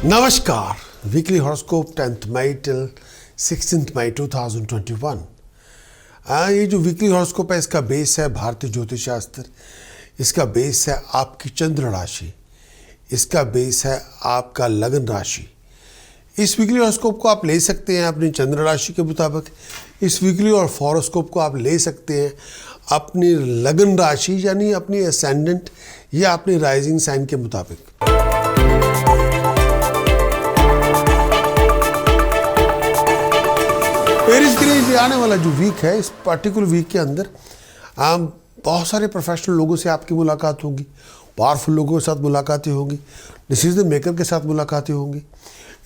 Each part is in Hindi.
नमस्कार, वीकली हॉरोस्कोप 10th मई टिल 16th मई 2021। ये जो वीकली हॉरोस्कोप है इसका बेस है भारतीय ज्योतिष शास्त्र, इसका बेस है आपकी चंद्र राशि, इसका बेस है आपका लगन राशि। इस वीकली हॉरोस्कोप को आप ले सकते हैं अपनी चंद्र राशि के मुताबिक, इस वीकली और हॉरोस्कोप को आप ले सकते हैं अपनी लगन राशि यानी अपनी असेंडेंट या अपनी राइजिंग साइन के मुताबिक। एरीज के लिए आने वाला जो वीक है, इस पर्टिकुलर वीक के अंदर बहुत सारे प्रोफेशनल लोगों से आपकी मुलाकात होगी, पावरफुल लोगों के साथ मुलाकातें होंगी, डिसीजन मेकर के साथ मुलाकातें होंगी।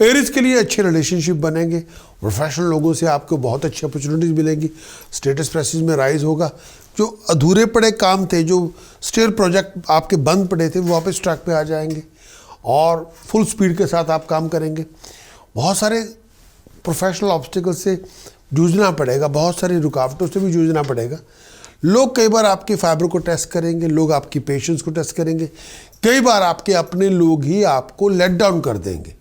एरीज के लिए अच्छे रिलेशनशिप बनेंगे, प्रोफेशनल लोगों से आपको बहुत अच्छी अपॉर्चुनिटीज़ मिलेंगी, स्टेटस प्रेसेस में राइज होगा। जो अधूरे पड़े काम थे, जो स्टेल प्रोजेक्ट आपके बंद पड़े थे, वो वापस ट्रैक पे आ जाएंगे और फुल स्पीड के साथ आप काम करेंगे। बहुत सारे प्रोफेशनल ऑब्स्टिकल से जूझना पड़ेगा, बहुत सारी रुकावटों से भी जूझना पड़ेगा। लोग कई बार आपके फाइबर को टेस्ट करेंगे, लोग आपकी पेशेंस को टेस्ट करेंगे, कई बार आपके अपने लोग ही आपको लेट डाउन कर देंगे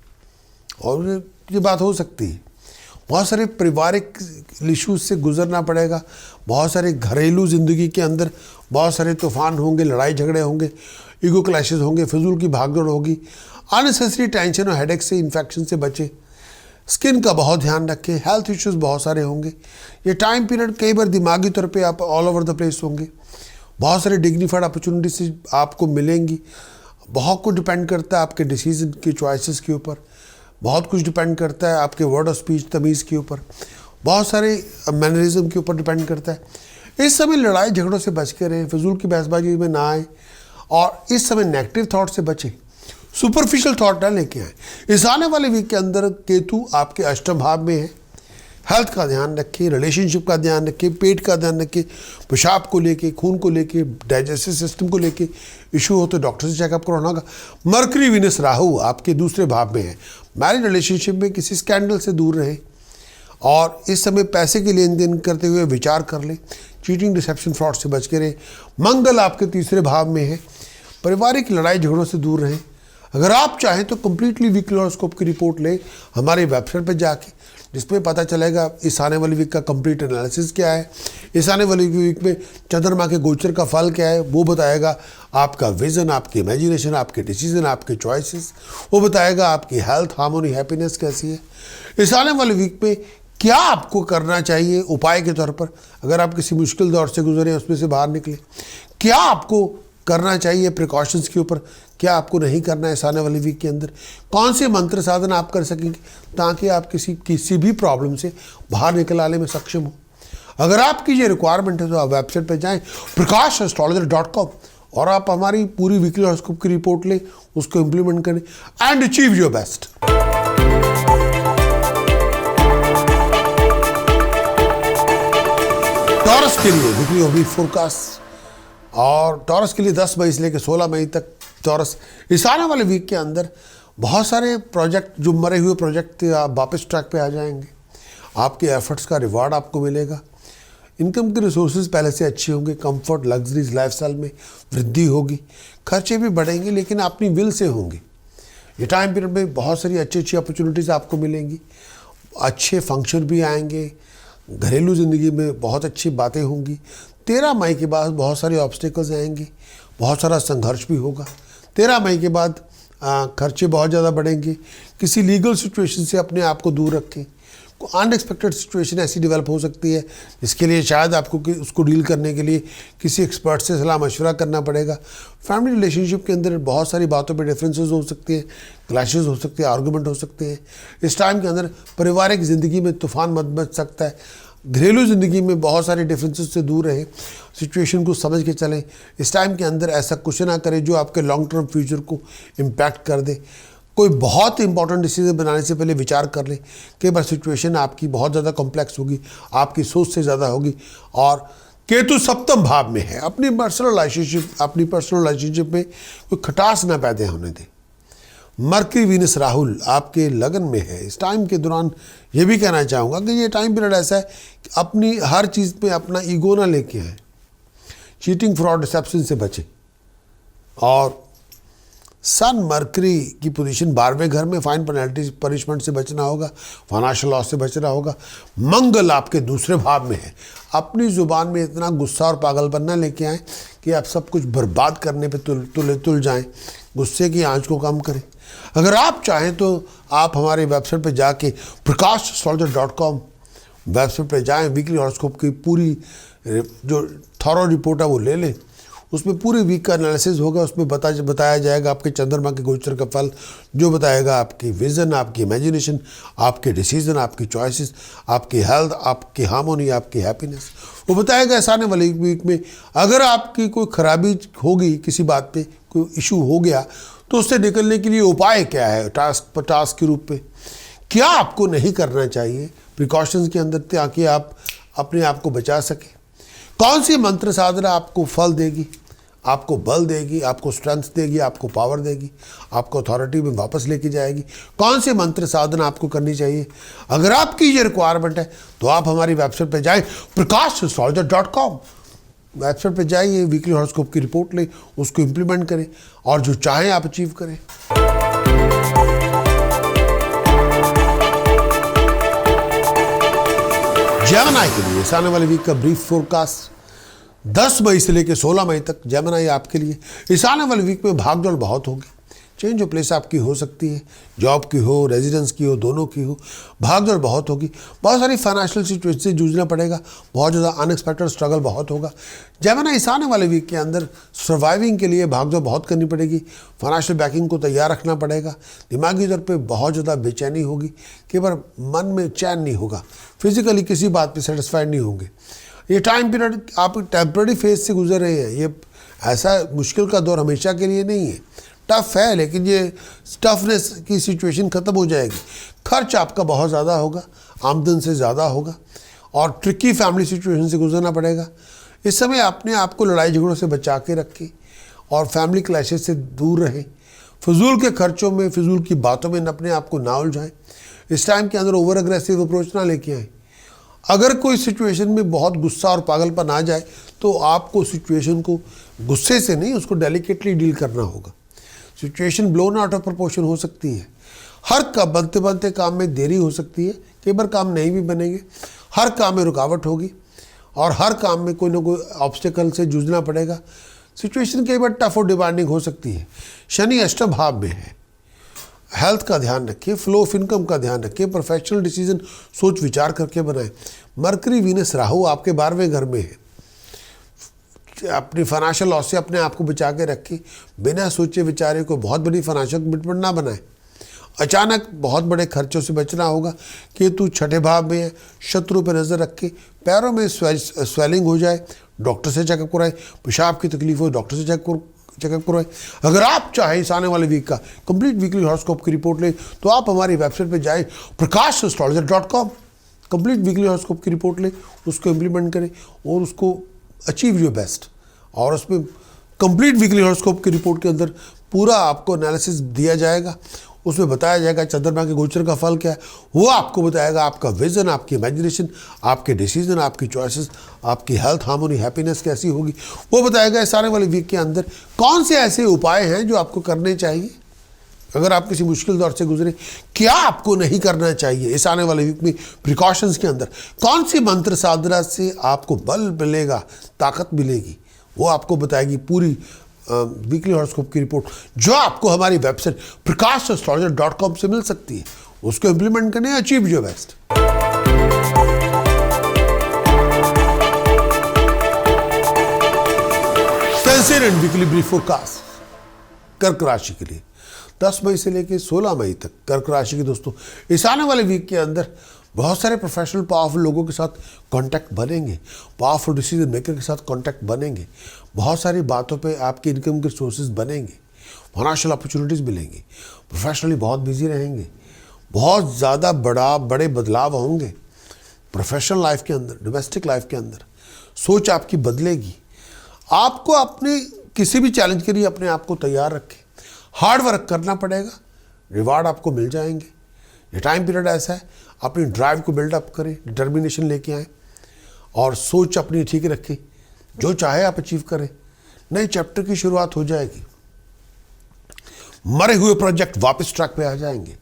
और ये बात हो सकती है। बहुत सारे पारिवारिक इश्यूज से गुजरना पड़ेगा, बहुत सारे घरेलू ज़िंदगी के अंदर बहुत सारे तूफान होंगे, लड़ाई झगड़े होंगे, ईगो क्लैशेस होंगे, फिजूल की भागदौड़ होगी। अननेसेसरी टेंशन और हेडेक से, इन्फेक्शन से बचें। स्किन का बहुत ध्यान रखें, हेल्थ इश्यूज बहुत सारे होंगे। ये टाइम पीरियड कई बार दिमागी तौर पे आप ऑल ओवर द प्लेस होंगे, बहुत सारे डिग्निफाइड अपॉर्चुनिटीज आपको मिलेंगी। बहुत कुछ डिपेंड करता है आपके डिसीजन की चॉइसेस के ऊपर, बहुत कुछ डिपेंड करता है आपके वर्ड ऑफ स्पीच तमीज़ के ऊपर, बहुत सारे मैनरिज्म के ऊपर डिपेंड करता है। इस समय लड़ाई झगड़ों से बच के रहें, फिजूल की बहसबाजी में ना आए और इस समय नेगेटिव थॉट से बचें, सुपरफिशियल थॉट ना लेके आए। इस आने वाले वीक के अंदर केतु आपके अष्टम भाव में है। हेल्थ का ध्यान रखें, रिलेशनशिप का ध्यान रखें, पेट का ध्यान रखें, पेशाब को लेके, खून को लेके, डाइजेस्टिव सिस्टम को लेके इशू हो तो डॉक्टर से चेकअप करवाना होगा। मरकरी वीनस राहु आपके दूसरे भाव में है। मैरिज रिलेशनशिप में किसी स्कैंडल से दूर रहें और इस समय पैसे के लेन देन करते हुए विचार कर लें, चीटिंग, डिसेप्शन, फ्रॉड से बच के रहें। मंगल आपके तीसरे भाव में है। पारिवारिक लड़ाई झगड़ों से दूर रहें। अगर आप चाहें तो कंप्लीटली वीकली हॉरोस्कोप की रिपोर्ट लें हमारी वेबसाइट पर जाके, जिसमें पता चलेगा इस आने वाली वीक का कंप्लीट एनालिसिस क्या है, इस आने वाली वीक में चंद्रमा के गोचर का फल क्या है, वो बताएगा आपका विजन, आपकी इमेजिनेशन, आपके डिसीजन, आपके चॉइसेस, वो बताएगा आपकी हेल्थ, हार्मोनी, हैप्पीनेस कैसी है। इस आने वाली वीक में क्या आपको करना चाहिए उपाय के तौर पर, अगर आप किसी मुश्किल दौर से गुजरे उसमें से बाहर निकले, क्या आपको करना चाहिए प्रिकॉशंस के ऊपर, क्या आपको नहीं करना है इस आने वाली वीक के अंदर, कौन से मंत्र साधन आप कर सकेंगे ताकि आप किसी भी प्रॉब्लम से बाहर निकल आने में सक्षम हो। अगर आपकी ये रिक्वायरमेंट है तो आप वेबसाइट पर जाएं prakash.astrologer.com और आप हमारी पूरी वीकली हॉरोस्कोप की रिपोर्ट लें, उसको इम्प्लीमेंट करें and achieve your best. Taurus के लिए वीकली ओब्लिक फोरकास्ट, और टॉरस के लिए 10 मई से लेकर 16 मई तक टॉरस इस आने वाले वीक के अंदर बहुत सारे प्रोजेक्ट, जो मरे हुए प्रोजेक्ट थे, आप वापस ट्रैक पे आ जाएंगे। आपके एफर्ट्स का रिवार्ड आपको मिलेगा। इनकम के रिसोर्सेज पहले से अच्छे होंगे। कंफर्ट, लग्जरीज लाइफस्टाइल में वृद्धि होगी। खर्चे भी बढ़ेंगे लेकिन अपनी विल से होंगे। ये टाइम पीरियड में बहुत सारी अच्छी अच्छी अपॉर्चुनिटीज़ आपको मिलेंगी, अच्छे फंक्शन भी आएंगे, घरेलू ज़िंदगी में बहुत अच्छी बातें होंगी। 13 मई के बाद बहुत सारे ऑब्स्टिकल्स आएंगे, बहुत सारा संघर्ष भी होगा। 13 मई के बाद खर्चे बहुत ज़्यादा बढ़ेंगे। किसी लीगल सिचुएशन से अपने आप को दूर रखें। अनएक्सपेक्टेड सिचुएशन ऐसी डेवलप हो सकती है जिसके लिए शायद आपको उसको डील करने के लिए किसी एक्सपर्ट से सलाह मशवरा करना पड़ेगा। फैमिली रिलेशनशिप के अंदर बहुत सारी बातों पे डिफरेंसेस हो सकती हैं, क्लैशेस हो सकते हैं, आर्गूमेंट हो सकते हैं। इस टाइम के अंदर पारिवारिक ज़िंदगी में तूफान मच सकता है। घरेलू ज़िंदगी में बहुत सारे डिफरेंसेस से दूर रहें, सिचुएशन को समझ के चलें। इस टाइम के अंदर ऐसा कुछ ना करें जो आपके लॉन्ग टर्म फ्यूचर को इम्पैक्ट कर दे। कोई बहुत इंपॉर्टेंट डिसीजन बनाने से पहले विचार कर लें। कई बार सिचुएशन आपकी बहुत ज़्यादा कॉम्प्लेक्स होगी, आपकी सोच से ज़्यादा होगी। और केतु सप्तम भाव में है। अपनी पर्सनल रिलेशनशिप में कोई खटास ना पैदा होने दें। मरकरी वीनस राहुल आपके लगन में है। इस टाइम के दौरान ये भी कहना चाहूँगा कि ये टाइम पीरियड ऐसा है कि अपनी हर चीज़ में अपना ईगो ना लेके आए, चीटिंग, फ्रॉड, डिसेप्शन से बचें और सन मरकरी की पोजीशन 12वें घर में, फाइन पेनल्टी पनिशमेंट से बचना होगा, फाइनेंशियल लॉस से बचना होगा। मंगल आपके दूसरे भाव में है। अपनी ज़ुबान में इतना गुस्सा और पागलपन ना लेके आए कि आप सब कुछ बर्बाद करने पे तुल जाएं। गुस्से की आंच को कम करें। अगर आप चाहें तो आप हमारी वेबसाइट पे जाके prakash.com वेबसाइट पे जाएं, वीकली हॉरोस्कोप की पूरी जो थॉरो रिपोर्ट है वो ले लें। उसमें पूरे वीक का एनालिसिस होगा। उसमें बताया जाएगा आपके चंद्रमा के गोचर का फल, जो बताएगा आपकी विजन, आपकी इमेजिनेशन, आपके डिसीजन, आपकी चॉइसेस, आपकी हेल्थ, आपकी हार्मोनी, आपकी हैप्पीनेस। वो बताएगा इस आने वाले वीक में अगर आपकी कोई खराबी होगी, किसी बात पे कोई इशू हो गया, तो उससे निकलने के लिए उपाय क्या है, टास्क के रूप में क्या आपको नहीं करना चाहिए प्रिकॉशंस के अंदर, ताकि आप अपने आप को बचा सकें। कौन सी मंत्र साधना आपको फल देगी, आपको बल देगी, आपको स्ट्रेंथ देगी, आपको पावर देगी, आपको अथॉरिटी में वापस लेके जाएगी। कौन से मंत्र साधना आपको करनी चाहिए। अगर आपकी ये रिक्वायरमेंट है तो आप हमारी वेबसाइट पे जाएं, prakash.com वेबसाइट पे जाइए, वीकली हॉरोस्कोप की रिपोर्ट लें, उसको इम्प्लीमेंट करें और जो चाहें आप अचीव करें। जेमिनी के लिए इस आने वाले वीक का ब्रीफ फोरकास्ट 10 मई से लेकर 16 मई तक जेमिनी आपके लिए। इस आने वाले वीक में भागदौड़ बहुत होगी। चेंज ऑफ प्लेस आपकी हो सकती है, जॉब की हो, रेजिडेंस की हो, दोनों की हो। भागदौड़ बहुत होगी, बहुत सारी फाइनेंशियल सिचुएशन से जूझना पड़ेगा, बहुत ज़्यादा अनएक्सपेक्टेड स्ट्रगल बहुत होगा। जेमिनी इस आने वाले वीक के अंदर सर्वाइविंग के लिए भागदौड़ बहुत करनी पड़ेगी। फाइनेंशियल बैकिंग को तैयार रखना पड़ेगा। दिमागी तौर पे बहुत ज़्यादा बेचैनी होगी, केवल मन में चैन नहीं होगा। फिजिकली किसी बात पर सेटिस्फाइड नहीं होंगे। ये टाइम पीरियड आप टेम्पररी फेज से गुजर रहे हैं। ये ऐसा मुश्किल का दौर हमेशा के लिए नहीं है। टफ है, लेकिन ये टफनेस की सिचुएशन ख़त्म हो जाएगी। खर्च आपका बहुत ज़्यादा होगा, आमदन से ज़्यादा होगा और ट्रिकी फैमिली सिचुएशन से गुजरना पड़ेगा। इस समय अपने आप को लड़ाई झगड़ों से बचा के रखें और फैमिली क्लैशेस से दूर रहें। फजूल के खर्चों में, फजूल की बातों में अपने आप को ना उलझाएं। इस टाइम के अंदर ओवर अग्रेसिव अप्रोच ना लेके आएँ। अगर कोई सिचुएशन में बहुत गुस्सा और पागलपन आ जाए तो आपको सिचुएशन को गुस्से से नहीं, उसको डेलिकेटली डील करना होगा। Situation blown out of proportion हो सकती है। हर का बनते बनते काम में देरी हो सकती है, कई बार काम नहीं भी बनेंगे। हर काम में रुकावट होगी और हर काम में कोई ना कोई ऑब्स्टिकल से जूझना पड़ेगा। सिचुएशन कई बार टफ और डिमांडिंग हो सकती है। शनि अष्टम भाव में है। हेल्थ का ध्यान रखिए, फ्लो ऑफ इनकम का ध्यान रखिए, प्रोफेशनल डिसीजन सोच विचार करके बनाएं। मरकरी वीनस राहु आपके 12वें घर में है। अपनी फाइनेंशियल लॉस से अपने आप को बचा के रखें। बिना सोचे विचारे को बहुत बड़ी फाइनेंशियल कमिटमेंट ना बनाएं। अचानक बहुत बड़े खर्चों से बचना होगा। केतु छठे भाव में है, शत्रु पर नज़र रखें। पैरों में स्वेलिंग हो जाए, डॉक्टर से चेकअप कराएं। पेशाब की तकलीफ हो, डॉक्टर से चेकअप करवाएं। अगर आप चाहें इस आने वाले वीक का कंप्लीट वीकली हॉरोस्कोप की रिपोर्ट लें तो आप हमारी वेबसाइट पे जाएं, prakash.com कंप्लीट वीकली हॉरोस्कोप की रिपोर्ट लें, उसको इम्प्लीमेंट करें और उसको अचीव योर बेस्ट। और उसमें कंप्लीट वीकली हॉरोस्कोप की रिपोर्ट के अंदर पूरा आपको एनालिसिस दिया जाएगा। उसमें बताया जाएगा चंद्रमा के गोचर का फल क्या है। वो आपको बताएगा आपका विजन, आपकी इमेजिनेशन, आपके डिसीजन, आपकी चॉइसेस, आपकी हेल्थ, हार्मोनी, हैप्पीनेस कैसी होगी, वो बताएगा इस आने वाले वीक के अंदर कौन से ऐसे उपाय हैं जो आपको करने चाहिए। अगर आप किसी मुश्किल दौर से गुजरे, क्या आपको नहीं करना चाहिए इस आने वाले वीक में प्रिकॉशंस के अंदर, कौन सी मंत्र साधना से आपको बल मिलेगा, ताकत मिलेगी, वो आपको बताएगी पूरी वीकली हॉरोस्कोप की रिपोर्ट, जो आपको हमारी वेबसाइट prakash.com से मिल सकती है। उसको इम्प्लीमेंट करने, achieve your best. Cancer and weekly brief forecast कर्क राशि के लिए 10 मई से लेकर 16 मई तक कर्क राशि के दोस्तों, इस आने वाले वीक के अंदर बहुत सारे प्रोफेशनल पावरफुल लोगों के साथ कांटेक्ट बनेंगे, पावरफुल डिसीजन मेकर के साथ कांटेक्ट बनेंगे, बहुत सारी बातों पे आपके इनकम के सोर्सेज बनेंगे, फाइनेंशियल अपॉर्चुनिटीज़ मिलेंगी, प्रोफेशनली बहुत बिजी रहेंगे, बहुत ज़्यादा बड़े बदलाव होंगे प्रोफेशनल लाइफ के अंदर, डोमेस्टिक लाइफ के अंदर। सोच आपकी बदलेगी। आपको अपने किसी भी चैलेंज के लिए अपने आप को तैयार रखें, हार्ड वर्क करना पड़ेगा, रिवार्ड आपको मिल जाएंगे। ये टाइम पीरियड ऐसा है, अपनी ड्राइव को बिल्डअप करें, डिटर्मिनेशन लेके आएँ और सोच अपनी ठीक रखें, जो चाहे आप अचीव करें। नए चैप्टर की शुरुआत हो जाएगी। मरे हुए प्रोजेक्ट वापस ट्रैक पे आ जाएंगे।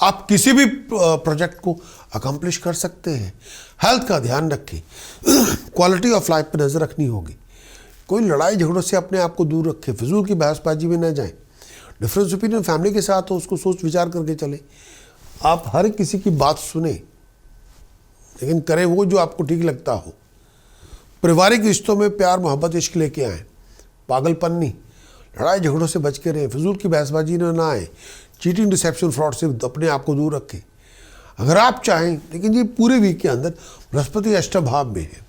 आप किसी भी प्रोजेक्ट को अकम्प्लिश कर सकते हैं। हेल्थ का ध्यान रखें, क्वालिटी ऑफ लाइफ पर नज़र रखनी होगी। कोई लड़ाई झगड़ों से अपने आप को दूर रखें, फिजूल की बहसबाजी में न जाएं। डिफरेंस ओपिनियन फैमिली के साथ हो, उसको सोच विचार करके चलें। आप हर किसी की बात सुने, लेकिन करें वो जो आपको ठीक लगता हो। पारिवारिक रिश्तों में प्यार मोहब्बत इश्क लेके आएँ, पागलपन नहीं। लड़ाई झगड़ों से बच के रहें, फिजूल की बहसबाजी में ना आए। चीटिंग डिसेप्शन फ्रॉड से अपने आप को दूर रखें अगर आप चाहें। लेकिन ये पूरे वीक के अंदर बृहस्पति अष्टम भाव में है।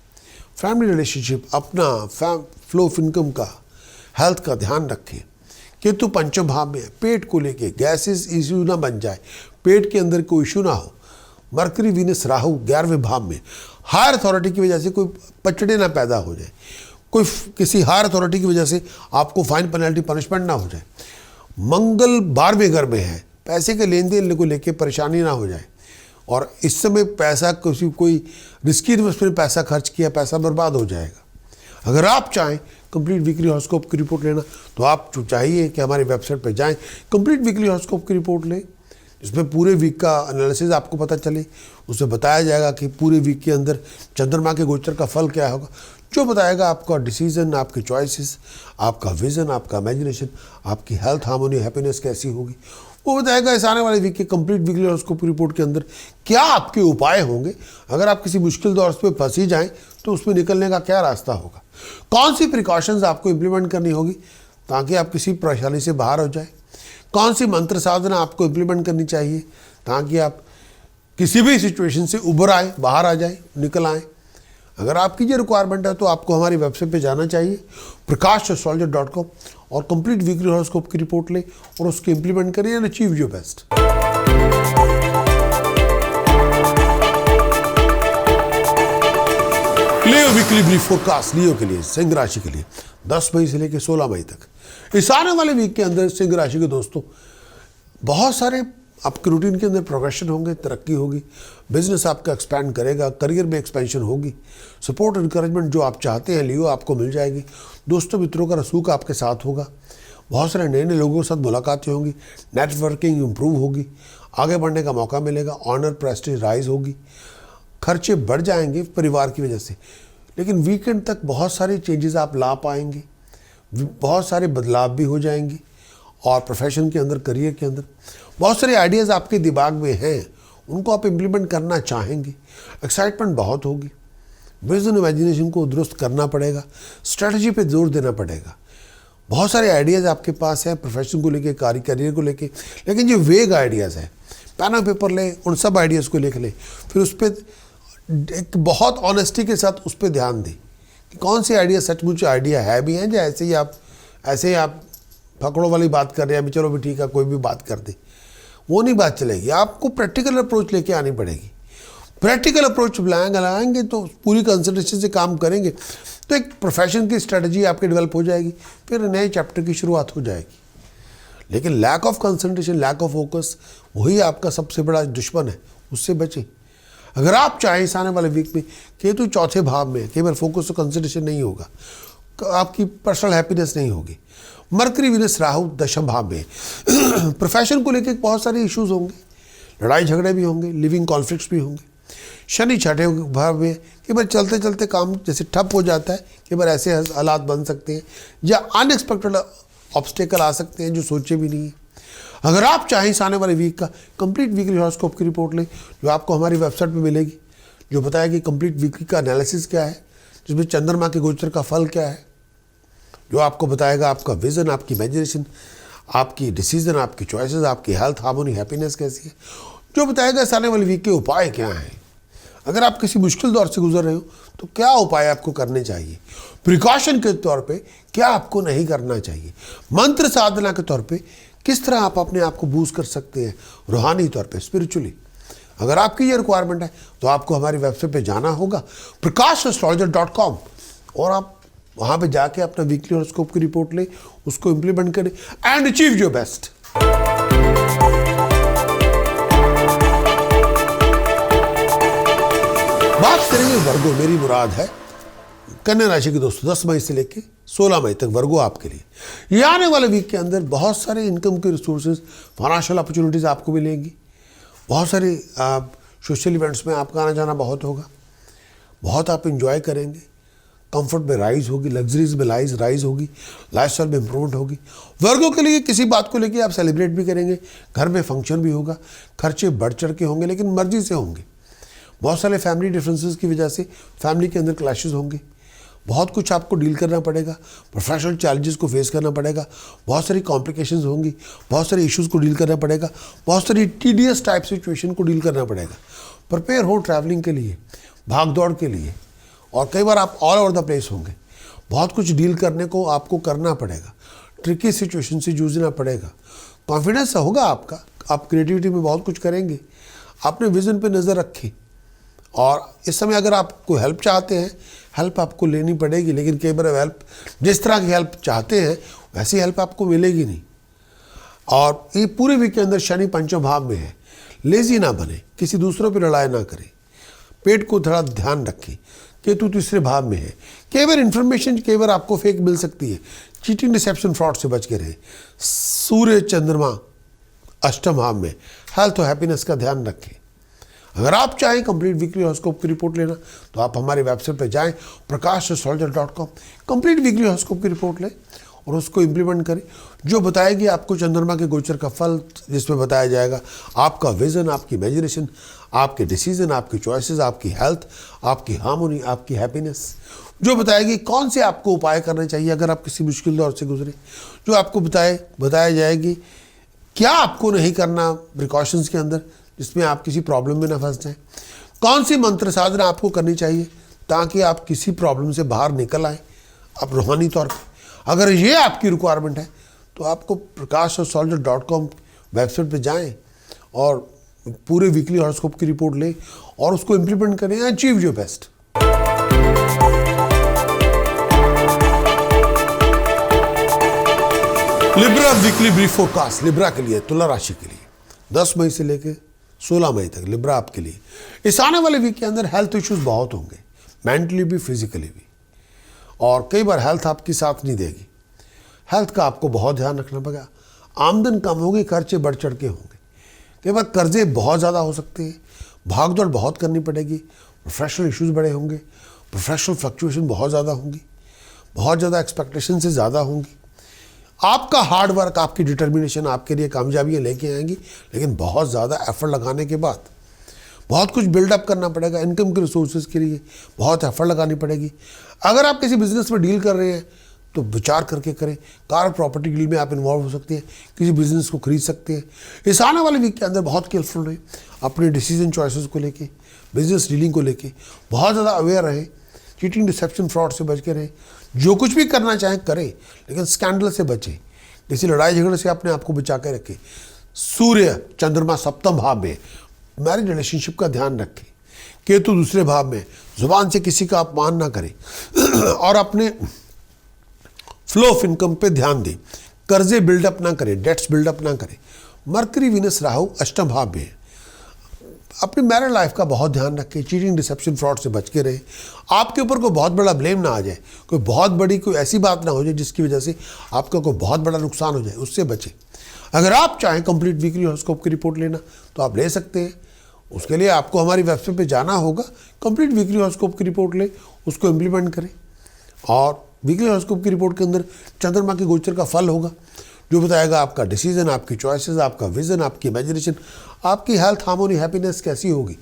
फैमिली रिलेशनशिप, अपना फ्लो ऑफ इनकम का, हेल्थ का ध्यान रखें। केतु पंचम भाव में है, पेट को लेके गैसेस इश्यू ना बन जाए, पेट के अंदर कोई इशू ना हो। मरकरी वीनस राहु 11वें भाव में, हायर अथॉरिटी की वजह से कोई पचड़े ना पैदा हो जाए, कोई किसी हायर अथॉरिटी की वजह से आपको फाइन पेनल्टी पनिशमेंट ना हो जाए। मंगल 12वें घर में है, पैसे के लेन देन को लेके परेशानी ना हो जाए। और इस समय पैसा कोई रिस्की इन्वेस्टमेंट में पैसा खर्च किया, पैसा बर्बाद हो जाएगा। अगर आप चाहें कंप्लीट वीकली हॉरोस्कोप की रिपोर्ट लेना, तो आप जो चाहिए कि हमारी वेबसाइट पर जाएं, कंप्लीट वीकली हॉरोस्कोप की रिपोर्ट लें, जिसमें पूरे वीक का एनालिसिस आपको पता चले। उसमें बताया जाएगा कि पूरे वीक के अंदर चंद्रमा के गोचर का फल क्या होगा, जो बताएगा आपका डिसीजन, आपके चॉइसेस, आपका विजन, आपका इमेजिनेशन, आपकी हेल्थ, हार्मोनी, हैप्पीनेस कैसी होगी, वो बताएगा इस आने वाले वीक के कंप्लीट वीकली हॉरोस्कोप रिपोर्ट के अंदर क्या आपके उपाय होंगे। अगर आप किसी मुश्किल दौर पे फंसी जाएं तो उसमें निकलने का क्या रास्ता होगा, कौन सी प्रिकॉशंस आपको इम्प्लीमेंट करनी होगी ताकि आप किसी परेशानी से बाहर हो जाए, कौन सी मंत्र साधना आपको इम्प्लीमेंट करनी चाहिए ताकि आप किसी भी सिचुएशन से उभर आए, बाहर आ जाए, निकल आए। अगर आपकी ये रिक्वायरमेंट है तो आपको हमारी वेबसाइट पे जाना चाहिए prakashastrologer.com और कंप्लीट वीकली हॉरोस्कोप की रिपोर्ट लें और उसको इम्प्लीमेंट करें and achieve your best. Leo weekly brief forecast Leo के लिए, सिंह राशि के लिए 10 मई से लेकर 16 मई तक। इस आने वाले वीक के अंदर सिंह राशि के दोस्तों बहुत सारे आपके रूटीन के अंदर प्रोग्रेशन होंगे, तरक्की होगी, बिजनेस आपका एक्सपैंड करेगा, करियर में एक्सपेंशन होगी, सपोर्ट इनकरेजमेंट जो आप चाहते हैं लियो आपको मिल जाएगी। दोस्तों मित्रों का रसूख आपके साथ होगा, बहुत सारे नए नए लोगों के साथ मुलाकातें होंगी, नेटवर्किंग इंप्रूव होगी, आगे बढ़ने का मौका मिलेगा, ऑनर प्रेस्टीज राइज होगी। खर्चे बढ़ जाएंगे परिवार की वजह से, लेकिन वीकेंड तक बहुत सारे चेंजेस आप ला पाएंगे, बहुत सारे बदलाव भी हो जाएंगे। और प्रोफेशन के अंदर, करियर के अंदर बहुत सारे आइडियाज़ आपके दिमाग में हैं, उनको आप इम्प्लीमेंट करना चाहेंगे। एक्साइटमेंट बहुत होगी, विजन इमेजिनेशन को दुरुस्त करना पड़ेगा, स्ट्रेटजी पे जोर देना पड़ेगा। बहुत सारे आइडियाज़ आपके पास हैं प्रोफेशन को लेके, करियर को लेके, लेकिन जो वेग आइडियाज़ हैं, पेन और पेपर लें, उन सब आइडियाज़ को लिख लें, फिर उस पर एक बहुत ऑनेस्टी के साथ उस पर ध्यान दें कि कौन से आइडिया सचमुच आइडिया है भी हैं, या ऐसे ही आप फकड़ों वाली बात कर रहे हैं, अभी चलो भी ठीक है कोई भी बात कर दे, वो नहीं बात चलेगी। आपको प्रैक्टिकल अप्रोच लेके आनी पड़ेगी। प्रैक्टिकल अप्रोच लाएंगे तो पूरी कंसंट्रेशन से काम करेंगे तो एक प्रोफेशन की स्ट्रेटजी आपकी डेवलप हो जाएगी, फिर नए चैप्टर की शुरुआत हो जाएगी। लेकिन lack of concentration, lack of focus वही आपका सबसे बड़ा दुश्मन है, उससे बचें। अगर आप चाहें इस आने वाले वीक में, केतु चौथे भाव में, कई बार फोकस और कंसंट्रेशन नहीं होगा, आपकी पर्सनल हैप्पीनेस नहीं होगी। मरकरी वीनस राहु दशम भाव में, प्रोफेशन को लेकर बहुत सारे इश्यूज होंगे, लड़ाई झगड़े भी होंगे, लिविंग कॉन्फ्लिक्ट्स भी होंगे। शनि छठे भाव में, कई बार चलते चलते काम जैसे ठप हो जाता है, कई बार ऐसे हालात बन सकते हैं या अनएक्सपेक्टेड ऑब्स्टेकल आ सकते हैं जो सोचे भी नहीं है। अगर आप चाहें इस आने वाले वीक का कंप्लीट वीकली हॉरोस्कोप की रिपोर्ट लें, जो आपको हमारी वेबसाइट पे मिलेगी, जो बताएगी कंप्लीट वीकली का एनालिसिस क्या है, जिसमें चंद्रमा के गोचर का फल क्या है, जो आपको बताएगा आपका विजन, आपकी इमेजिनेशन, आपकी डिसीजन, आपकी चॉइसेस, आपकी हेल्थ, हार्मोनी, हैप्पीनेस कैसी है, जो बताएगा इस आने वाले वीक के उपाय क्या हैं। अगर आप किसी मुश्किल दौर से गुजर रहे हो तो क्या उपाय आपको करने चाहिए, प्रिकॉशन के तौर पे क्या आपको नहीं करना चाहिए, मंत्र साधना के तौर पे किस तरह आप अपने आप को बूस्ट कर सकते हैं रूहानी तौर पे, स्पिरिचुअली। अगर आपकी ये रिक्वायरमेंट है तो आपको हमारी वेबसाइट पे जाना होगा prakashastrologer.com और आप वहाँ पे जाके अपना वीकली हॉरोस्कोप की रिपोर्ट लें, उसको इम्प्लीमेंट करें एंड अचीव योर बेस्ट। बात करेंगे वर्गो, मेरी मुराद है कन्या राशि के दोस्तों 10 मई से लेके 16 मई तक वर्गो आपके लिए, ये आने वाले वीक के अंदर बहुत सारे इनकम के रिसोर्सेज, फाइनेंशियल अपॉर्चुनिटीज़ आपको मिलेंगी। बहुत सारे सोशल इवेंट्स में आपका आना जाना बहुत होगा, बहुत आप इंजॉय करेंगे, कंफर्ट में राइज होगी, लग्जरीज में राइज होगी, लाइफस्टाइल में इंप्रूवमेंट होगी। वर्गों के लिए किसी बात को लेके आप सेलिब्रेट भी करेंगे, घर में फंक्शन भी होगा, खर्चे बढ़ चढ़ के होंगे लेकिन मर्जी से होंगे। बहुत सारे फैमिली डिफरेंसेस की वजह से फैमिली के अंदर क्लैशेस होंगे, बहुत कुछ आपको डील करना पड़ेगा, प्रोफेशनल चैलेंजेस को फेस करना पड़ेगा, बहुत सारी कॉम्प्लिकेशंस होंगी, बहुत सारे इश्यूज़ को डील करना पड़ेगा, बहुत सारी टीडियस टाइप सिचुएशन को डील करना पड़ेगा। प्रिपेयर हो ट्रैवलिंग के लिए, भाग दौड़ के लिए, और कई बार आप ऑल ओवर द प्लेस होंगे। बहुत कुछ डील करने को आपको करना पड़ेगा, ट्रिकी सिचुएशन से जूझना पड़ेगा। कॉन्फिडेंस होगा आपका, आप क्रिएटिविटी में बहुत कुछ करेंगे, अपने विजन पे नज़र रखें। और इस समय अगर आप कोई हेल्प चाहते हैं, हेल्प आपको लेनी पड़ेगी, लेकिन कई बार हेल्प जिस तरह की हेल्प चाहते हैं वैसी हेल्प आपको मिलेगी नहीं। और ये पूरे वीक के अंदर शनि पंचम भाव में है, लेजी ना बने, किसी दूसरों पर लड़ाई ना करें, पेट को थोड़ा ध्यान रखें। केतु तीसरे भाव में है, कई बार इन्फॉर्मेशन कई बार आपको फेक मिल सकती है, चीटिंग डिसेप्शन फ्रॉड से बच के रहें। सूर्य चंद्रमा अष्टम भाव में, हेल्थ और हैप्पीनेस का ध्यान रखें। अगर आप चाहें कंप्लीट वीकली हॉरोस्कोप की रिपोर्ट लेना तो आप हमारे वेबसाइट पर जाएं prakashastrologer.com, कंप्लीट वीकली हॉरोस्कोप की रिपोर्ट लें और उसको इम्प्लीमेंट करें, जो बताएगी आपको चंद्रमा के गोचर का फल, जिसमें बताया जाएगा आपका विजन, आपकी इमेजिनेशन, आपके डिसीजन, आपकी चॉइसेस, आपकी हेल्थ, आपकी हार्मोनी, आपकी हैप्पीनेस, जो बताएगी कौन से आपको उपाय करने चाहिए अगर आप किसी मुश्किल दौर से गुजरे, जो आपको बताया जाएगी क्या आपको नहीं करना प्रिकॉशंस के अंदर जिसमें आप किसी प्रॉब्लम में ना फंस जाएं, कौन सी मंत्र साधना आपको करनी चाहिए ताकि आप किसी प्रॉब्लम से बाहर निकल आए आप रूहानी तौर पर। अगर ये आपकी रिक्वायरमेंट है तो आपको prakashastrologer.com वेबसाइट पे जाएं और पूरे वीकली हॉरोस्कोप की रिपोर्ट लें और उसको इम्प्लीमेंट करें, achieve your best. Libra weekly brief forecast, Libra के लिए, तुला राशि के लिए 10 मई से लेकर 16 मई तक लिब्रा आपके लिए। इस आने वाले वीक के अंदर हेल्थ इश्यूज बहुत होंगे, मेंटली भी फिजिकली भी, और कई बार हेल्थ आपकी साथ नहीं देगी। हेल्थ का आपको बहुत ध्यान रखना पड़ेगा। आमदन कम होगी, खर्चे बढ़ चढ़ के होंगे, कई बार कर्जे बहुत ज़्यादा हो सकते हैं, भाग दौड़ बहुत करनी पड़ेगी, प्रोफेशनल इश्यूज बड़े होंगे, प्रोफेशनल फ्लक्चुएशन बहुत ज़्यादा होंगी, बहुत ज़्यादा एक्सपेक्टेशन से ज़्यादा होंगी। आपका हार्ड वर्क, आपकी डिटर्मिनेशन आपके लिए कामयाबियाँ लेके आएंगी, लेकिन बहुत ज़्यादा एफर्ट लगाने के बाद बहुत कुछ बिल्डअप करना पड़ेगा। इनकम के रिसोर्सेज के लिए बहुत एफर्ट लगानी पड़ेगी। अगर आप किसी बिजनेस में डील कर रहे हैं तो विचार करके करें। कार प्रॉपर्टी डील में आप इन्वॉल्व हो सकते हैं, किसी बिजनेस को खरीद सकते हैं। इस आने वाले वीक के अंदर बहुत केयरफुल रहें, अपने डिसीजन चॉइसेस को लेके, बिजनेस डीलिंग को लेके बहुत ज़्यादा अवेयर रहें, चीटिंग डिसेप्शन फ्रॉड से बच के रहें। जो कुछ भी करना चाहें करें, लेकिन स्कैंडल से बचें, किसी लड़ाई झगड़े से अपने आप को बचा के रखें। सूर्य चंद्रमा सप्तम भाव में, मैरिज रिलेशनशिप का ध्यान रखें। केतु दूसरे भाव में, जुबान से किसी का अपमान ना करें और अपने फ्लो ऑफ इनकम पे ध्यान दें। कर्जे बिल्डअप ना करें, डेट्स बिल्डअप ना करें। मरकरी वीनस राहु अष्टम भाव में, अपनी मैरिड लाइफ का बहुत ध्यान रखें, चीटिंग डिसेप्शन फ्रॉड से बच के रहें। आपके ऊपर कोई बहुत बड़ा ब्लेम ना आ जाए, कोई बहुत बड़ी कोई ऐसी बात ना हो जाए जिसकी वजह से आपका कोई बहुत बड़ा नुकसान हो जाए, उससे बचें। अगर आप चाहें कंप्लीट वीकली हॉरोस्कोप की रिपोर्ट लेना तो आप ले सकते हैं। उसके लिए आपको हमारी वेबसाइट पे जाना होगा, कंप्लीट वीकली हॉरोस्कोप की रिपोर्ट लें, उसको इम्प्लीमेंट करें। और वीकली हॉरोस्कोप की रिपोर्ट के अंदर चंद्रमा के गोचर का फल होगा, जो बताएगा आपका डिसीजन, आपकी चॉइसेस, आपका विजन, आपकी इमेजिनेशन, आपकी हेल्थ, हार्मोनी, हैप्पीनेस कैसी होगी।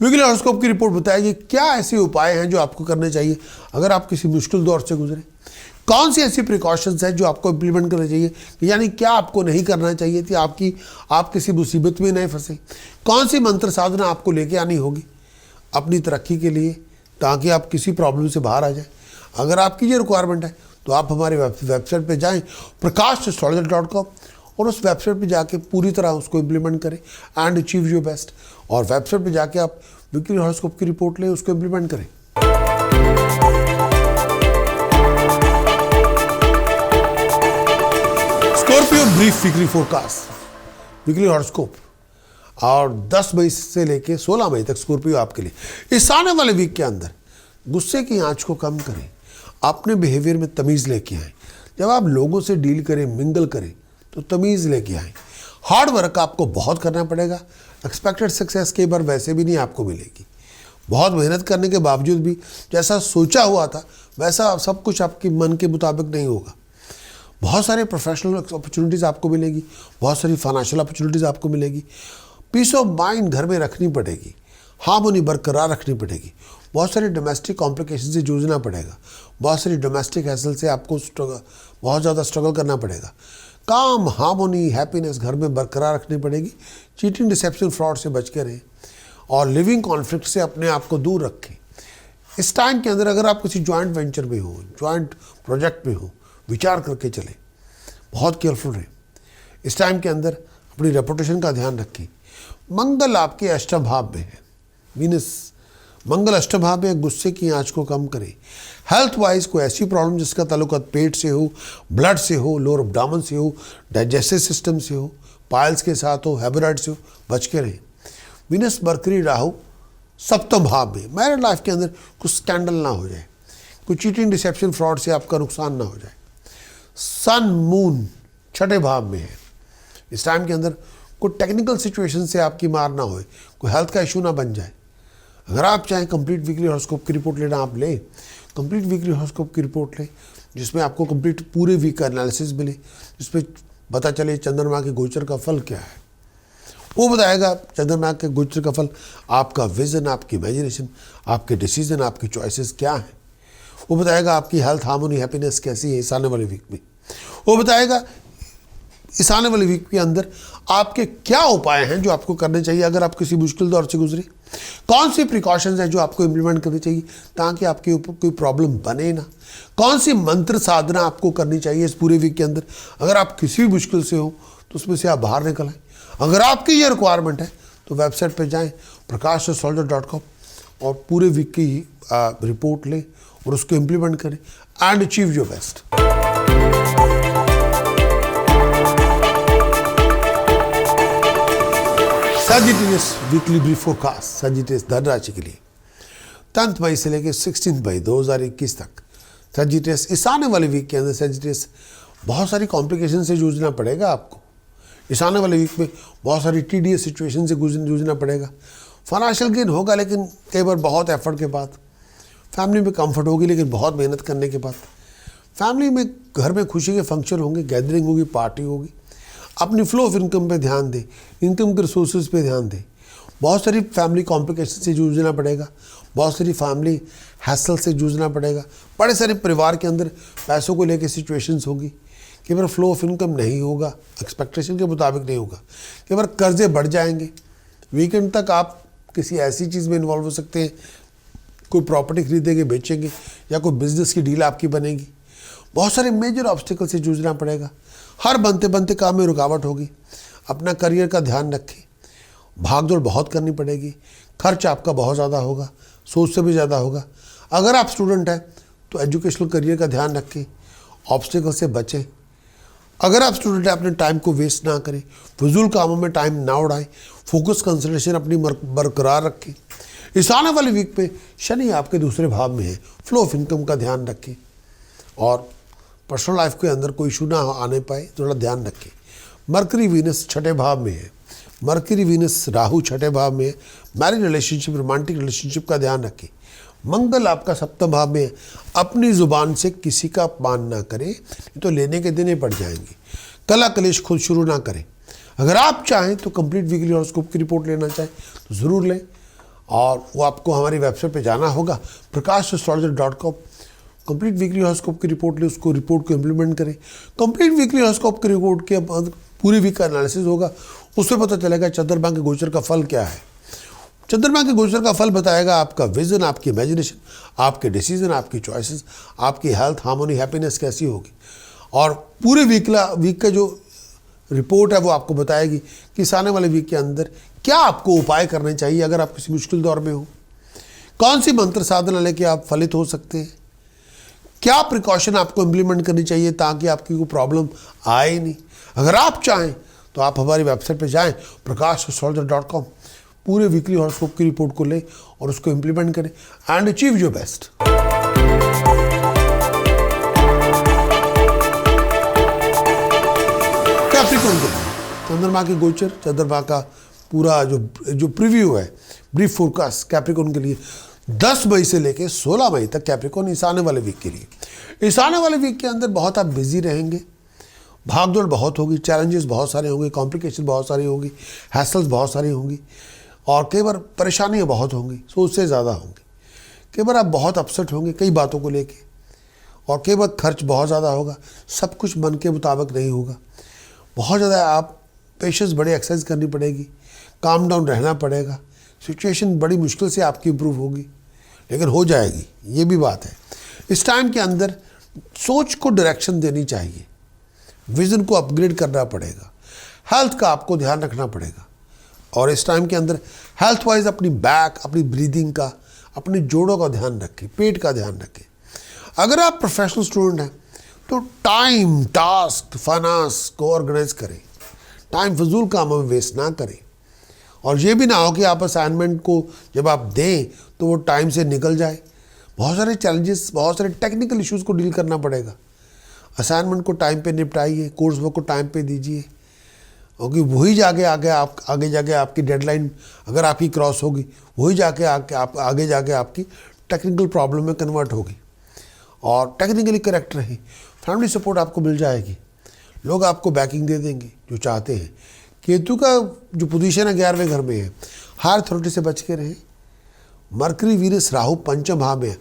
वीकली हॉरोस्कोप की रिपोर्ट बताएगी क्या ऐसे उपाय हैं जो आपको करने चाहिए अगर आप किसी मुश्किल दौर से गुजरे, कौन सी ऐसी प्रिकॉशंस हैं जो आपको इम्प्लीमेंट करना चाहिए, यानी क्या आपको नहीं करना चाहिए थी, आप किसी मुसीबत में नहीं फंसे, कौन सी मंत्र साधना आपको लेके आनी होगी अपनी तरक्की के लिए ताकि आप किसी प्रॉब्लम से बाहर आ जाए। अगर आपकी ये रिक्वायरमेंट है तो आप हमारे वेबसाइट पे जाएं prakashastrologer.com और उस वेबसाइट पे जाके पूरी तरह उसको इम्प्लीमेंट करें एंड अचीव योर बेस्ट। और वेबसाइट पे जाके आप वीकली हॉरोस्कोप की रिपोर्ट लें, उसको इम्प्लीमेंट करें। Scorpio brief weekly forecast, weekly horoscope, और 10 मई से लेके 16 मई तक स्कॉर्पियो आपके लिए। इस आने वाले वीक के अंदर गुस्से की आंच को कम करें, अपने बिहेवियर में तमीज़ लेके आएँ। जब आप लोगों से डील करें, मिंगल करें, तो तमीज़ लेके आएँ। हार्ड वर्क आपको बहुत करना पड़ेगा। एक्सपेक्टेड सक्सेस कई बार वैसे भी नहीं आपको मिलेगी। बहुत मेहनत करने के बावजूद भी जैसा सोचा हुआ था वैसा सब कुछ आपके मन के मुताबिक नहीं होगा। बहुत सारे प्रोफेशनल अपॉर्चुनिटीज़ आपको मिलेगी, बहुत सारी फाइनेंशियल अपॉर्चुनिटीज़ आपको मिलेगी। पीस ऑफ माइंड घर में रखनी पड़ेगी, हार्मोनी बरकरार रखनी पड़ेगी। बहुत सारी डोमेस्टिक कॉम्प्लिकेशन से जूझना पड़ेगा, बहुत सारी डोमेस्टिक हैसल से आपको बहुत ज़्यादा स्ट्रगल करना पड़ेगा। काम, हार्मोनी, हैप्पीनेस घर में बरकरार रखनी पड़ेगी। चीटिंग, डिसेप्शन, फ्रॉड से बच के रहें और लिविंग कॉन्फ्लिक्ट से अपने आप को दूर रखें। इस टाइम के अंदर अगर आप किसी जॉइंट वेंचर में हो, जॉइंट प्रोजेक्ट में हो, विचार करके चलें, बहुत केयरफुल रहें। इस टाइम के अंदर अपनी रेपुटेशन का ध्यान रखें। मंगल आपके अष्टम भाव में है, वीनस मंगल अष्टम भाव में, गुस्से की आंच को कम करें। हेल्थ वाइज कोई ऐसी प्रॉब्लम जिसका ताल्लुक पेट से हो, ब्लड से हो, लोअर एब्डोमेन से हो, डाइजेस्टिव सिस्टम से हो, पाइल्स के साथ हो, हेमोरॉइड से हो, बच के रहें। वीनस मरकरी राहु सप्तम भाव में, मैरिड लाइफ के अंदर कुछ स्कैंडल ना हो जाए, कोई चीटिंग, डिसेप्शन, फ्रॉड से आपका नुकसान ना हो जाए। सन मून छठे भाव में है। इस टाइम के अंदर कोई टेक्निकल सिचुएशन से आपकी मार ना होए, कोई हेल्थ का इशू ना बन जाए। अगर आप चाहें कंप्लीट वीकली हॉरोस्कोप की रिपोर्ट लेना, आप लें। कंप्लीट वीकली हॉरोस्कोप की रिपोर्ट लें जिसमें आपको कंप्लीट पूरे वीक का एनालिसिस मिले, जिसमें पता चले चंद्रमा के गोचर का फल क्या है। वो बताएगा चंद्रमा के गोचर का फल, आपका विजन, आपकी इमेजिनेशन, आपके डिसीजन, आपकी चॉइसेस क्या हैं। वो बताएगा आपकी हेल्थ, हार्मोनी, हैप्पीनेस कैसी है इस आने वाले वीक में। वो बताएगा इस आने वाले वीक के अंदर आपके क्या उपाय हैं जो आपको करने चाहिए अगर आप किसी मुश्किल दौर से गुजरे। कौन सी प्रिकॉशंस हैं जो आपको इम्प्लीमेंट करनी चाहिए ताकि आपके ऊपर कोई प्रॉब्लम बने ना। कौन सी मंत्र साधना आपको करनी चाहिए इस पूरे वीक के अंदर। अगर आप किसी भी मुश्किल से हो तो उसमें से आप बाहर निकल आएँ। अगर आपकी ये रिक्वायरमेंट है तो वेबसाइट पर जाएँ prakashastrologer.com और पूरे वीक की रिपोर्ट लें और उसको इम्प्लीमेंट करें and achieve your best. Sagittarius weekly brief forecast Sagittarius धन राशि के लिए 10 मई से लेकर 16 मई 2021 तक। सजिटेरियस इस आने वाले वीक के अंदर सजिटेरियस बहुत सारी कॉम्प्लिकेशन से जूझना पड़ेगा आपको। इस आने वाले वीक में बहुत सारी टीडीएस सिचुएशन से जूझना पड़ेगा। फाइनेंशियल गेन होगा लेकिन कई बार बहुत एफर्ट के बाद। फैमिली में कंफर्ट होगी लेकिन बहुत मेहनत करने के बाद। फैमिली में घर में खुशी के फंक्शन होंगे, गैदरिंग होगी, पार्टी होगी। अपनी फ्लो ऑफ इनकम पे ध्यान दें, इनकम के रिसोर्सेज पे ध्यान दें। बहुत सारी फैमिली कॉम्प्लिकेशन से जूझना पड़ेगा, बहुत सारी फैमिली हैसल से जूझना पड़ेगा। बड़े सारे परिवार के अंदर पैसों को लेकर सिचुएशंस होगी। कई बार फ्लो ऑफ इनकम नहीं होगा, एक्सपेक्टेशन के मुताबिक नहीं होगा। कई बार कर्जे बढ़ जाएंगे। वीकेंड तक आप किसी ऐसी चीज़ में इन्वॉल्व हो सकते हैं, कोई प्रॉपर्टी खरीदेंगे, बेचेंगे, या कोई बिजनेस की डील आपकी बनेगी। बहुत सारे मेजर ऑब्स्टिकल से जूझना पड़ेगा। हर बनते बनते काम में रुकावट होगी। अपना करियर का ध्यान रखें। भागदौड़ बहुत करनी पड़ेगी। खर्च आपका बहुत ज़्यादा होगा, सोच से भी ज़्यादा होगा। अगर आप स्टूडेंट हैं तो एजुकेशनल करियर का ध्यान रखें, ऑब्स्टिकल से बचें। अगर आप स्टूडेंट हैं अपने टाइम को वेस्ट ना करें, फजूल कामों में टाइम ना उड़ाएं, फोकस कंसंट्रेशन अपनी बरकरार रखें। इस आने वाले वीक में शनि आपके दूसरे भाव में है, फ्लो ऑफ इनकम का ध्यान रखें और पर्सनल लाइफ के अंदर कोई इशू ना आने पाए, थोड़ा ध्यान रखें। मरकरी वीनस छठे भाव में है, मरकरी वीनस राहु छठे भाव में है। मैरिज रिलेशनशिप, रोमांटिक रिलेशनशिप का ध्यान रखें। मंगल आपका सप्तम भाव में है। अपनी ज़ुबान से किसी का अपमान ना करें, तो लेने के देने पड़ जाएंगे। कला कलेश खुद शुरू ना करें। अगर आप चाहें तो कंप्लीट वीकली हॉरोस्कोप की रिपोर्ट लेना चाहें तो ज़रूर लें और वो आपको हमारी वेबसाइट पे जाना होगा prakashastrologer.com। कंप्लीट वीकली हॉरोस्कोप की रिपोर्ट ले, उसको रिपोर्ट को इम्प्लीमेंट करें। कंप्लीट वीकली हॉरोस्कोप की रिपोर्ट के पूरी वीक का एनालिसिस होगा, उससे पता चलेगा चंद्रमा के गोचर का फल क्या है। चंद्रमा के गोचर का फल बताएगा आपका विजन, आपकी इमेजिनेशन, आपके डिसीजन, आपकी चॉइसेस, आपकी हेल्थ, हार्मोनी, हैप्पीनेस कैसी होगी। और पूरे वीक का जो रिपोर्ट है वो आपको बताएगी कि इस आने वाले वीक के अंदर क्या आपको उपाय करने चाहिए अगर आप किसी मुश्किल दौर में हो। कौन सी मंत्र साधना लेके आप फलित हो सकते हैं, क्या प्रिकॉशन आपको इम्प्लीमेंट करनी चाहिए ताकि आपकी कोई प्रॉब्लम आए नहीं। अगर आप चाहें तो आप हमारी वेबसाइट पे जाएं prakashastrologer.com। पूरे वीकली हॉरोस्कोप की रिपोर्ट को लें और उसको इम्प्लीमेंट करें and achieve your best. Capricorn के लिए चंद्रमा के गोचर, चंद्रमा का पूरा जो प्रीव्यू है, ब्रीफ फोरकास्ट कैप्रिकॉर्न के लिए 10 मई से लेके 16 मई तक कैप्रिकॉर्न इस आने वाले वीक के लिए। इस आने वाले वीक के अंदर बहुत आप बिजी रहेंगे, भागदौड़ बहुत होगी, चैलेंजेस बहुत सारे होंगे, कॉम्प्लिकेशन बहुत सारी होगी, हैसल्स बहुत सारी होंगी और कई बार परेशानियाँ बहुत होंगी, सोच से ज़्यादा होंगी। कई बार आप बहुत अपसेट होंगे कई बातों को लेके और कई बार खर्च बहुत ज़्यादा होगा, सब कुछ मन के मुताबिक नहीं होगा। बहुत ज़्यादा आप पेशेंस बड़ी एक्सरसाइज करनी पड़ेगी, काम डाउन रहना पड़ेगा, सिचुएशन बड़ी मुश्किल से आपकी इम्प्रूव होगी लेकिन हो जाएगी, ये भी बात है। इस टाइम के अंदर सोच को डायरेक्शन देनी चाहिए, विज़न को अपग्रेड करना पड़ेगा, हेल्थ का आपको ध्यान रखना पड़ेगा और इस टाइम के अंदर हेल्थ वाइज अपनी बैक, अपनी ब्रीदिंग का, अपने जोड़ों का ध्यान रखें, पेट का ध्यान रखें। अगर आप प्रोफेशनल स्टूडेंट हैं तो टाइम, टास्क, फाइनेंस को ऑर्गेनाइज करें, टाइम फजूल कामों में वेस्ट ना करें और ये भी ना हो कि आप असाइनमेंट को जब आप दें तो वो टाइम से निकल जाए। बहुत सारे चैलेंजेस, बहुत सारे टेक्निकल इश्यूज़ को डील करना पड़ेगा। असाइनमेंट को टाइम पे निपटाइए, कोर्स वर्क को टाइम पे दीजिए क्योंकि वही जाके आगे जाके आपकी डेडलाइन अगर आपकी क्रॉस होगी, वही जाके आगे जाके आपकी टेक्निकल प्रॉब्लम में कन्वर्ट होगी। और टेक्निकली करेक्ट रहें, फैमिली सपोर्ट आपको मिल जाएगी, लोग आपको बैकिंग दे देंगे जो चाहते हैं। केतु का जो पोजीशन है 11वें घर में है, हायर अथॉरिटी से बच के रहें। मरकरी, वीनस, राहु पंचम भाव में है,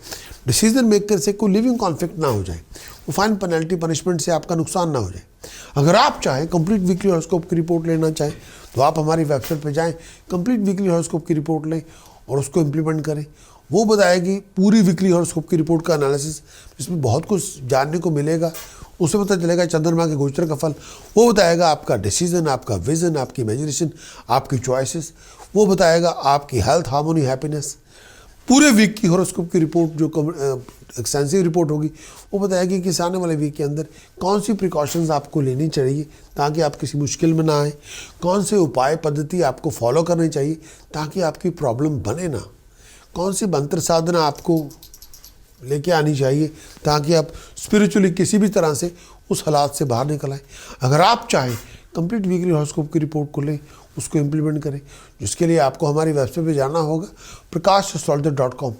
डिसीजन मेकर से कोई लिविंग कॉन्फ्लिक्ट ना हो जाए, वो फाइन पेनल्टी पनिशमेंट से आपका नुकसान ना हो जाए। अगर आप चाहें कंप्लीट वीकली हॉरोस्कोप की रिपोर्ट लेना चाहें तो आप हमारी वेबसाइट पर जाएं, कंप्लीट वीकली हॉरोस्कोप की रिपोर्ट लें और उसको इम्प्लीमेंट करें। वो बताएगी पूरी वीकली हॉरोस्कोप की रिपोर्ट का एनालिसिस, जिसमें बहुत कुछ जानने को मिलेगा। उससे पता चलेगा चंद्रमा के गोचर का फल, वो बताएगा आपका डिसीजन, आपका विजन, आपकी इमेजिनेशन, आपकी चॉइसेस, वो बताएगा आपकी हेल्थ, हार्मोनी, हैप्पीनेस। पूरे वीक की हॉरोस्कोप की रिपोर्ट जो एक्सटेंसिव रिपोर्ट होगी वो बताएगी कि इस आने वाले वीक के अंदर कौन सी प्रिकॉशंस आपको लेनी चाहिए ताकि आप किसी मुश्किल में ना आए, कौन से उपाय पद्धति आपको फॉलो करनी चाहिए ताकि आपकी प्रॉब्लम बने ना, कौन सी मंत्र साधना आपको लेके आनी चाहिए ताकि आप स्पिरिचुअली किसी भी तरह से उस हालात से बाहर निकल आए। अगर आप चाहें कंप्लीट वीकली हॉरोस्कोप की रिपोर्ट को लें, उसको इम्प्लीमेंट करें, जिसके लिए आपको हमारी वेबसाइट पे जाना होगा prakashastrologer.com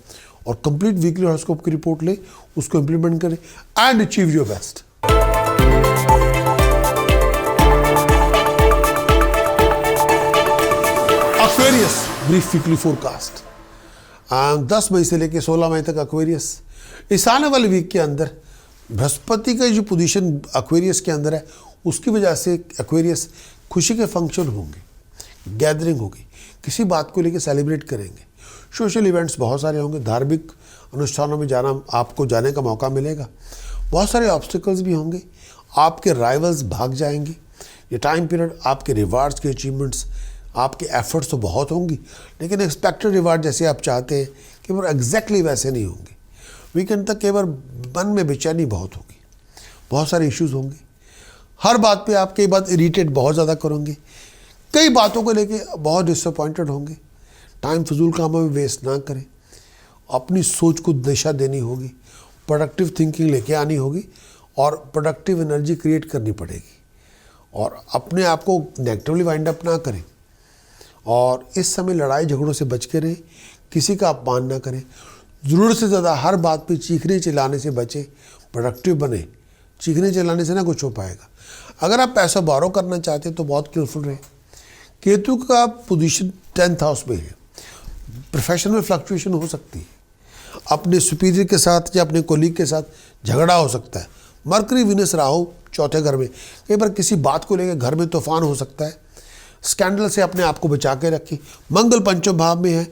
और कंप्लीट वीकली हॉरोस्कोप की रिपोर्ट लें, उसको इम्प्लीमेंट करें and achieve your best. Aquarius brief weekly forecast 10 मई से लेकर 16 मई तक एक्वेरियस। इस आने वाले वीक के अंदर बृहस्पति का जो पोजीशन एक्वेरियस के अंदर है उसकी वजह से एक्वेरियस खुशी के फंक्शन होंगे, गैदरिंग होगी, किसी बात को लेकर सेलिब्रेट करेंगे, सोशल इवेंट्स बहुत सारे होंगे, धार्मिक अनुष्ठानों में आपको जाने का मौका मिलेगा। बहुत सारे ऑब्स्टिकल्स भी होंगे, आपके राइवल्स भाग जाएंगे। ये टाइम पीरियड आपके रिवार्ड्स के अचीवमेंट्स, आपके एफर्ट्स तो बहुत होंगी लेकिन एक्सपेक्टेड रिवार्ड जैसे आप चाहते हैं कि वो एग्जैक्टली वैसे नहीं होंगे। वीकेंड तक केवल मन में बेचैनी बहुत होगी, बहुत सारे इश्यूज होंगे, हर बात पे आप कई बात इरिटेट बहुत ज़्यादा करोगे, कई बातों को लेके बहुत डिसअपॉइंटेड होंगे। टाइम फजूल कामों में वेस्ट ना करें, अपनी सोच को दिशा देनी होगी, प्रोडक्टिव थिंकिंग लेके आनी होगी और प्रोडक्टिव एनर्जी क्रिएट करनी पड़ेगी और अपने आप को नेगेटिवली वाइंड अप ना करें और इस समय लड़ाई झगड़ों से बच के रहें, किसी का अपमान ना करें, ज़रूरत से ज़्यादा हर बात पे चीखने चिल्लाने से बचें, प्रोडक्टिव बने। चीखने चिल्लाने से ना कुछ हो पाएगा। अगर आप पैसा बारो करना चाहते हैं तो बहुत केयरफुल रहें। केतु का पोजीशन 10th हाउस में है, प्रोफेशन में फ्लक्चुएशन हो सकती है, अपने सुपीरियर के साथ या अपने कोलीग के साथ झगड़ा हो सकता है। मरकरी, वीनस, राहु 4थे घर में, कई बार किसी बात को लेकर घर में तूफान हो सकता है। स्कैंडल से अपने आप को बचा के रखें। मंगल पंचम भाव में है,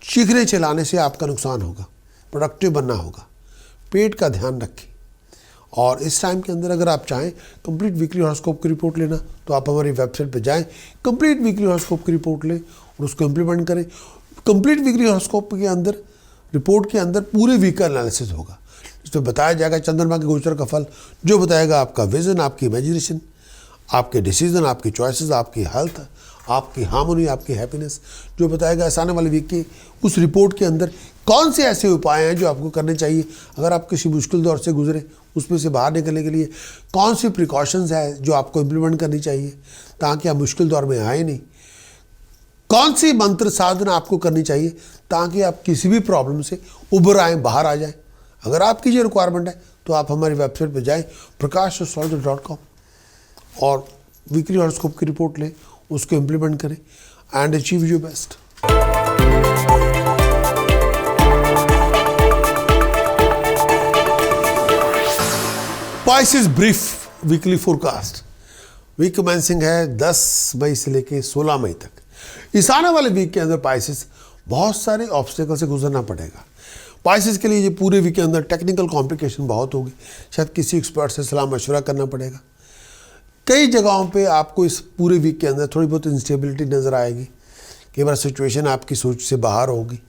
चीखने चिल्लाने से आपका नुकसान होगा, प्रोडक्टिव बनना होगा, पेट का ध्यान रखें। और इस टाइम के अंदर अगर आप चाहें कंप्लीट वीकली हॉरोस्कोप की रिपोर्ट लेना तो आप हमारी वेबसाइट पर जाएं, कंप्लीट वीकली हॉरोस्कोप की रिपोर्ट लें और उसको इम्प्लीमेंट करें। कंप्लीट वीकली हॉरोस्कोप के अंदर, रिपोर्ट के अंदर पूरे वीक का एनालिसिस होगा, इसमें बताया जाएगा चंद्रमा के गोचर का फल, जो बताएगा आपका विजन, आपकी इमेजिनेशन, आपके डिसीजन, आपकी चॉइसेस, आपकी हेल्थ, आपकी हार्मोनी, आपकी हैप्पीनेस, जो बताएगा इस आने वाले वीक की उस रिपोर्ट के अंदर कौन से ऐसे उपाय हैं जो आपको करने चाहिए अगर आप किसी मुश्किल दौर से गुजरे, उसमें से बाहर निकलने के लिए कौन सी प्रिकॉशंस है जो आपको इम्प्लीमेंट करनी चाहिए ताकि आप मुश्किल दौर में आए नहीं, कौन सी मंत्र साधना आपको करनी चाहिए ताकि आप किसी भी प्रॉब्लम से उभर आएँ, बाहर आ जाएं। अगर आपकी ये रिक्वायरमेंट है तो आप हमारी वेबसाइट पर जाएं prakashastrologer.com और वीकली हॉरोस्कोप की रिपोर्ट लें, उसको इम्प्लीमेंट करें and achieve your best. Pisces brief weekly forecast. Week commencing है 10 मई से लेके 16 मई तक। इस आने वाले वीक के अंदर पाइसेस बहुत सारे ऑब्स्टेकल से गुजरना पड़ेगा। पाइसेस के लिए ये पूरे वीक के अंदर टेक्निकल कॉम्प्लिकेशन बहुत होगी, शायद किसी एक्सपर्ट से सलाह मशवरा करना पड़ेगा। कई जगहों पे आपको इस पूरे वीक के अंदर थोड़ी बहुत इंस्टेबिलिटी नज़र आएगी, कई बार सिचुएशन आपकी सोच से बाहर होगी,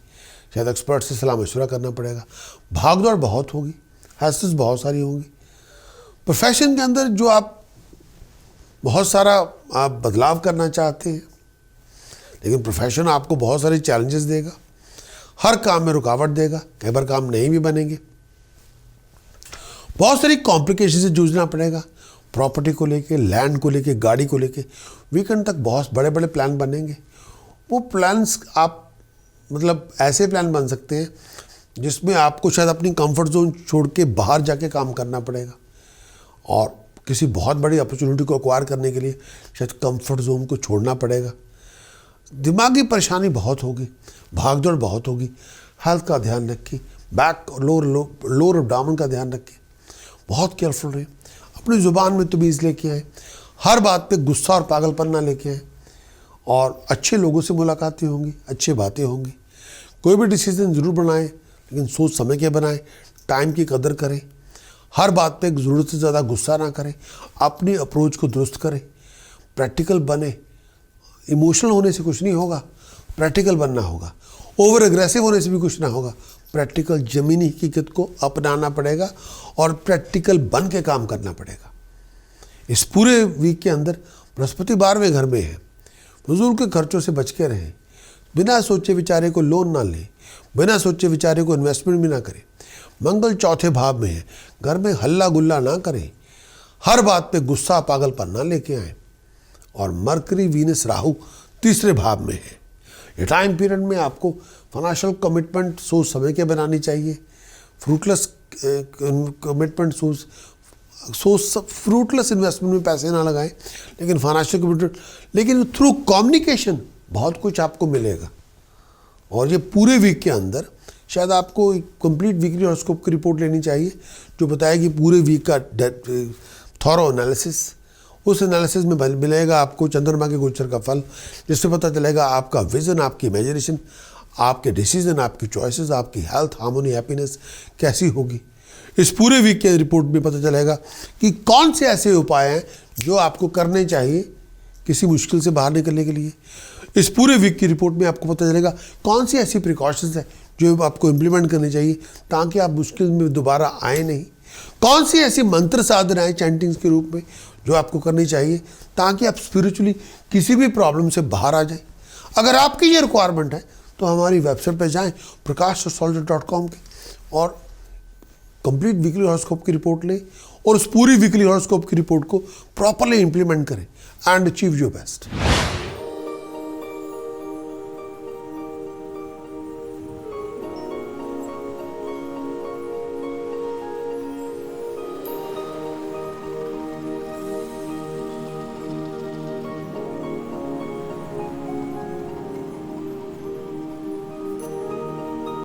शायद एक्सपर्ट से सलाह मशवरा करना पड़ेगा। भागदौड़ बहुत होगी, हैसल्स बहुत सारी होंगी। प्रोफेशन के अंदर जो आप बहुत सारा आप बदलाव करना चाहते हैं, लेकिन प्रोफेशन आपको बहुत सारे चैलेंजेस देगा, हर काम में रुकावट देगा, कई बार काम नहीं भी बनेंगे, बहुत सारी कॉम्प्लिकेशन से जूझना पड़ेगा। प्रॉपर्टी को लेके, लैंड को लेके, गाड़ी को लेके वीकेंड तक बहुत बड़े बड़े प्लान बनेंगे। वो प्लान्स आप मतलब ऐसे प्लान बन सकते हैं जिसमें आपको शायद अपनी कंफर्ट जोन छोड़ के बाहर जाके काम करना पड़ेगा और किसी बहुत बड़ी अपॉर्चुनिटी को एक्वायर करने के लिए शायद कंफर्ट जोन को छोड़ना पड़ेगा। दिमागी परेशानी बहुत होगी, भागदौड़ बहुत होगी। हेल्थ का ध्यान रखिए, बैक और लोअर एब्डोमेन का ध्यान रखिए, बहुत केयरफुल रहिए। अपनी ज़ुबान में तमीज़ लेके आए, हर बात पे गुस्सा और पागलपन ना लेके आए, और अच्छे लोगों से मुलाकातें होंगी, अच्छी बातें होंगी। कोई भी डिसीजन ज़रूर बनाएं, लेकिन सोच समझ के बनाएं, टाइम की कदर करें, हर बात पे ज़रूरत से ज़्यादा गुस्सा ना करें, अपनी अप्रोच को दुरुस्त करें, प्रैक्टिकल बने। इमोशनल होने से कुछ नहीं होगा, प्रैक्टिकल बनना होगा। ओवर एग्रेसिव होने से भी कुछ ना होगा, प्रैक्टिकल ज़मीनी हकीकत को अपनाना पड़ेगा और प्रैक्टिकल बन के काम करना पड़ेगा। इस पूरे वीक के अंदर बृहस्पति 12वें घर में है। फजूल के खर्चों से बच के रहें, बिना सोचे विचारे को लोन ना लें, बिना सोचे विचारे को इन्वेस्टमेंट भी ना करें। मंगल चौथे भाव में है, घर में हल्ला गुल्ला ना करें, हर बात पे गुस्सा पागलपन ना लेके आए। और मरकरी वीनस राहु तीसरे भाव में है। ये टाइम पीरियड में आपको फाइनेंशियल कमिटमेंट सोच समझ के बनानी चाहिए। फ्रूटलेस कमिटमेंट फ्रूटलेस इन्वेस्टमेंट में पैसे ना लगाएं, लेकिन फाइनेंशियल कमिटमेंट, लेकिन थ्रू कम्युनिकेशन बहुत कुछ आपको मिलेगा। और ये पूरे वीक के अंदर शायद आपको एक कंप्लीट वीकली हॉरोस्कोप की रिपोर्ट लेनी चाहिए जो बताएगी पूरे वीक का थॉरो एनालिसिस। उस एनालिसिस में मिलेगा आपको चंद्रमा के गोचर का फल, जिससे पता चलेगा आपका विजन, आपकी इमेजिनेशन, आपके डिसीजन, आपकी चॉइसेस, आपकी हेल्थ, हार्मोनी, हैप्पीनेस कैसी होगी। इस पूरे वीक के रिपोर्ट में पता चलेगा कि कौन से ऐसे उपाय हैं जो आपको करने चाहिए किसी मुश्किल से बाहर निकलने के लिए। इस पूरे वीक की रिपोर्ट में आपको पता चलेगा कौन सी ऐसी प्रिकॉशंस हैं जो आपको इम्प्लीमेंट करनी चाहिए ताकि आप मुश्किल में दोबारा आए नहीं। कौन सी ऐसी मंत्र साधनाएं चैंटिंग्स के रूप में जो आपको करनी चाहिए ताकि आप स्पिरिचुअली किसी भी प्रॉब्लम से बाहर आ जाएं। अगर आपकी ये रिक्वायरमेंट है तो हमारी वेबसाइट पर जाएं prakashastrologer.com के और कंप्लीट वीकली हॉरोस्कोप की रिपोर्ट लें और उस पूरी वीकली हॉरोस्कोप की रिपोर्ट को प्रॉपरली इंप्लीमेंट करें एंड अचीव योर बेस्ट।